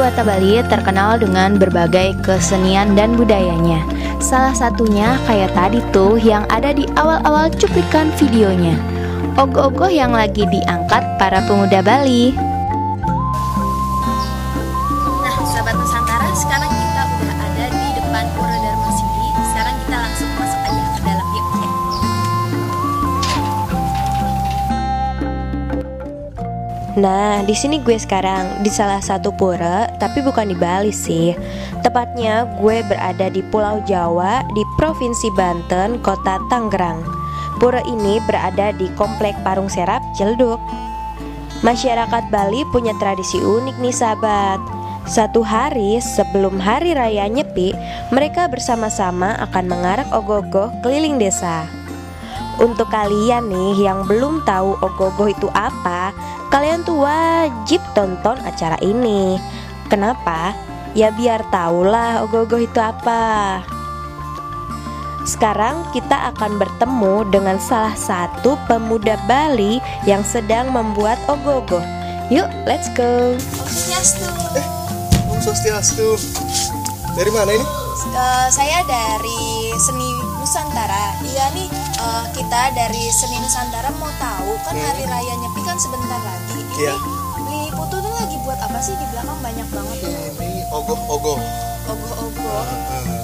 Dewata Bali terkenal dengan berbagai kesenian dan budayanya. Salah satunya kayak tadi tuh yang ada di awal-awal cuplikan videonya. Ogoh-ogoh yang lagi diangkat para pemuda Bali. Nah, Sobat Nusantara, sekarang kita udah ada di depan Pura Darmasidi. Sekarang kita langsung masuk aja ke dalam yuk. Nah, di sini gue sekarang di salah satu pura, tapi bukan di Bali sih. Tepatnya gue berada di Pulau Jawa di Provinsi Banten, Kota Tangerang. Pura ini berada di Komplek Parung Serap, Ciledug. Masyarakat Bali punya tradisi unik nih sahabat. Satu hari sebelum hari raya Nyepi, mereka bersama-sama akan mengarak ogoh-ogoh keliling desa. Untuk kalian nih yang belum tahu ogoh-ogoh itu apa, kalian tuh wajib tonton acara ini. Kenapa? Ya biar tahulah ogoh-ogoh itu apa. Sekarang kita akan bertemu dengan salah satu pemuda Bali yang sedang membuat ogoh-ogoh. Yuk, let's go. Om Swastiastu. Om Swastiastu. Dari mana ini? Saya dari Seni Nusantara. Iya nih, kita dari Seni Nusantara mau tahu kan hari raya Nyepi kan sebentar lagi. Ini Iya. Li Putu tuh lagi buat apa sih, di belakang banyak banget tuh. Ini ogoh-ogoh. Ogoh-ogoh.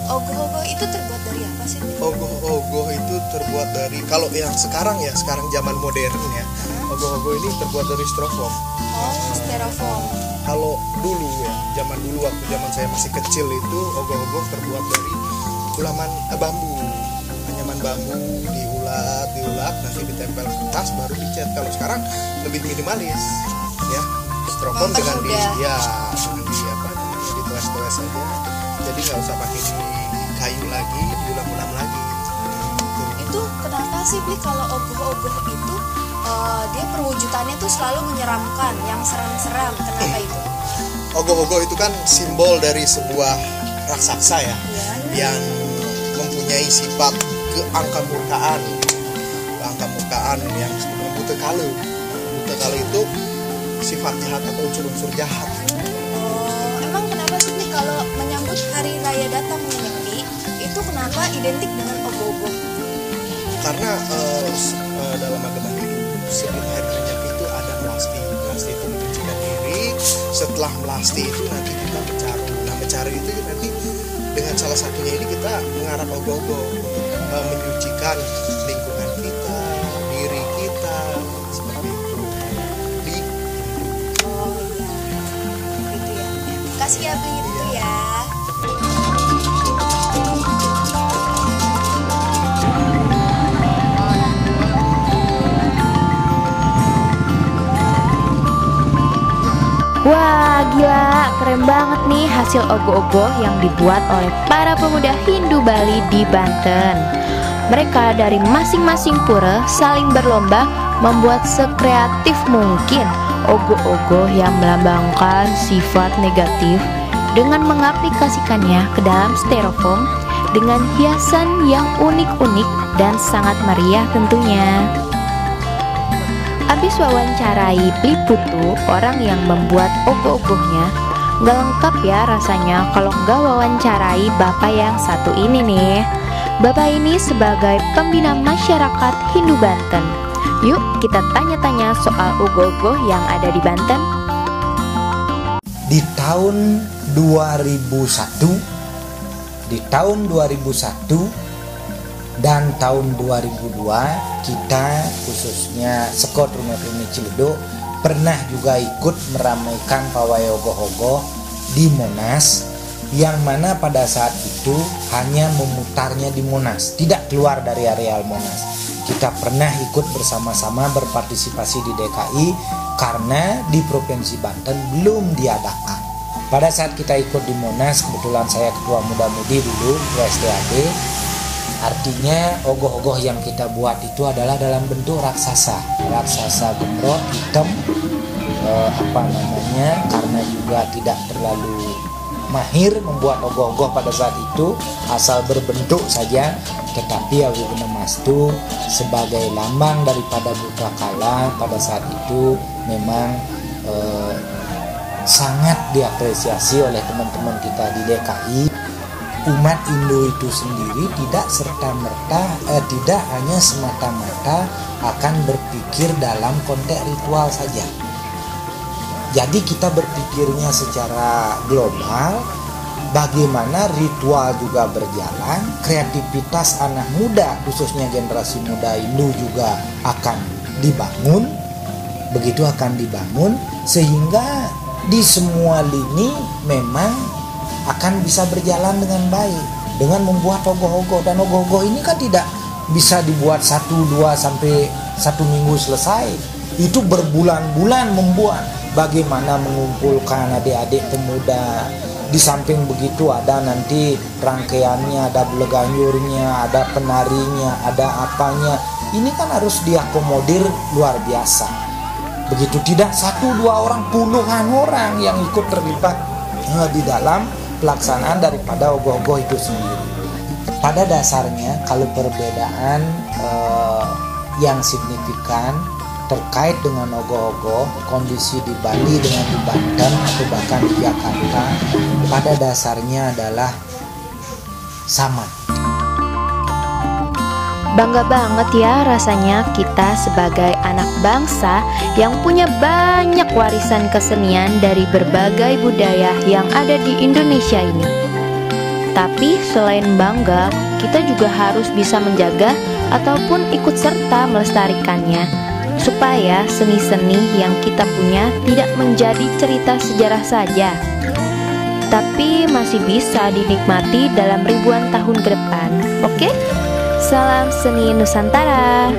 Ogoh-ogoh itu terbuat dari apa sih? Ogoh-ogoh itu terbuat dari, kalau yang sekarang ya, sekarang zaman modern ya, ogoh-ogoh ini terbuat dari styrofoam. Oh, styrofoam. Kalau dulu ya, zaman dulu waktu zaman saya masih kecil itu ogoh-ogoh terbuat dari ulaman bambu, anyaman bambu diulat, nanti ditempel kertas baru dicat. Kalau sekarang lebih minimalis, ya, styrofoam dengan di tues-tues saja. Jadi nggak usah pakai kayu lagi, diulam-ulam lagi. Itu kenapa sih Bli kalau ogoh-ogoh itu dia perwujudannya tuh selalu menyeramkan, yang seram-seram? Kenapa itu? Ogoh-ogoh itu kan simbol dari sebuah raksasa ya, yang mempunyai sifat keangkamurkaan yang sebenarnya buta kalu. Buta kalu itu sifat jahat atau unsur-unsur jahat. Emang kenapa sih Bli kalau menyambut hari raya datang Nyepi itu kenapa identik dengan ogoh-ogoh? Karena dalam agama Hindu sebelum hari raya Nyepi itu ada melasti itu mencucikan diri. Setelah melasti itu nanti kita mencaru. Nah, mencaru itu nanti dengan salah satunya ini kita mengarak ogoh-ogoh untuk menyucikan lingkungan kita, diri kita, seperti itu. Oh iya, gitu ya. Kasih ya Bli itu ya. Wah, gila, keren banget nih hasil ogoh-ogoh yang dibuat oleh para pemuda Hindu Bali di Banten. Mereka dari masing-masing pura saling berlomba membuat sekreatif mungkin ogoh-ogoh yang melambangkan sifat negatif dengan mengaplikasikannya ke dalam styrofoam dengan hiasan yang unik-unik dan sangat meriah tentunya. Abis wawancarai Bli Putu, orang yang membuat ogoh-ogohnya, nggak lengkap ya rasanya kalau nggak wawancarai bapak yang satu ini nih. Bapak ini sebagai pembina masyarakat Hindu Banten. Yuk kita tanya-tanya soal ogoh-ogoh yang ada di Banten. Di tahun 2001 dan tahun 2002 kita khususnya Sekot Rumah Rumi Ciledug pernah juga ikut meramaikan pawai ogoh-ogoh di Monas, yang mana pada saat itu hanya memutarnya di Monas, tidak keluar dari areal Monas. Kita pernah ikut bersama-sama berpartisipasi di DKI karena di Provinsi Banten belum diadakan. Pada saat kita ikut di Monas, kebetulan saya ketua muda-mudi dulu PSDAD. Artinya ogoh-ogoh yang kita buat itu adalah dalam bentuk raksasa gembrot hitam, karena juga tidak terlalu mahir membuat ogoh-ogoh pada saat itu, asal berbentuk saja. Tetapi Awi Bunamastu sebagai lambang daripada buta kala pada saat itu memang sangat diapresiasi oleh teman-teman kita di DKI. Umat Hindu itu sendiri tidak tidak hanya semata-mata akan berpikir dalam konteks ritual saja. Jadi kita berpikirnya secara global, bagaimana ritual juga berjalan, kreativitas anak muda khususnya generasi muda Hindu juga akan dibangun, sehingga di semua lini memang akan bisa berjalan dengan baik dengan membuat ogoh-ogoh. Dan ogoh-ogoh ini kan tidak bisa dibuat 1, 2 sampai 1 minggu selesai. Itu berbulan-bulan membuat. Bagaimana mengumpulkan adik-adik pemuda. Di samping begitu ada nanti rangkaiannya, ada beleganjurnya, ada penarinya, ada apanya. Ini kan harus diakomodir luar biasa. Begitu tidak 1, 2 orang, puluhan orang yang ikut terlibat di dalam pelaksanaan daripada ogoh-ogoh itu sendiri. Pada dasarnya kalau perbedaan yang signifikan terkait dengan ogoh-ogoh, kondisi di Bali dengan di Banten atau bahkan di Jakarta, pada dasarnya adalah sama. Bangga banget ya rasanya kita sebagai anak bangsa yang punya banyak warisan kesenian dari berbagai budaya yang ada di Indonesia ini. Tapi selain bangga, kita juga harus bisa menjaga ataupun ikut serta melestarikannya, supaya seni-seni yang kita punya tidak menjadi cerita sejarah saja, tapi masih bisa dinikmati dalam ribuan tahun ke depan. Oke? Salam seni Nusantara.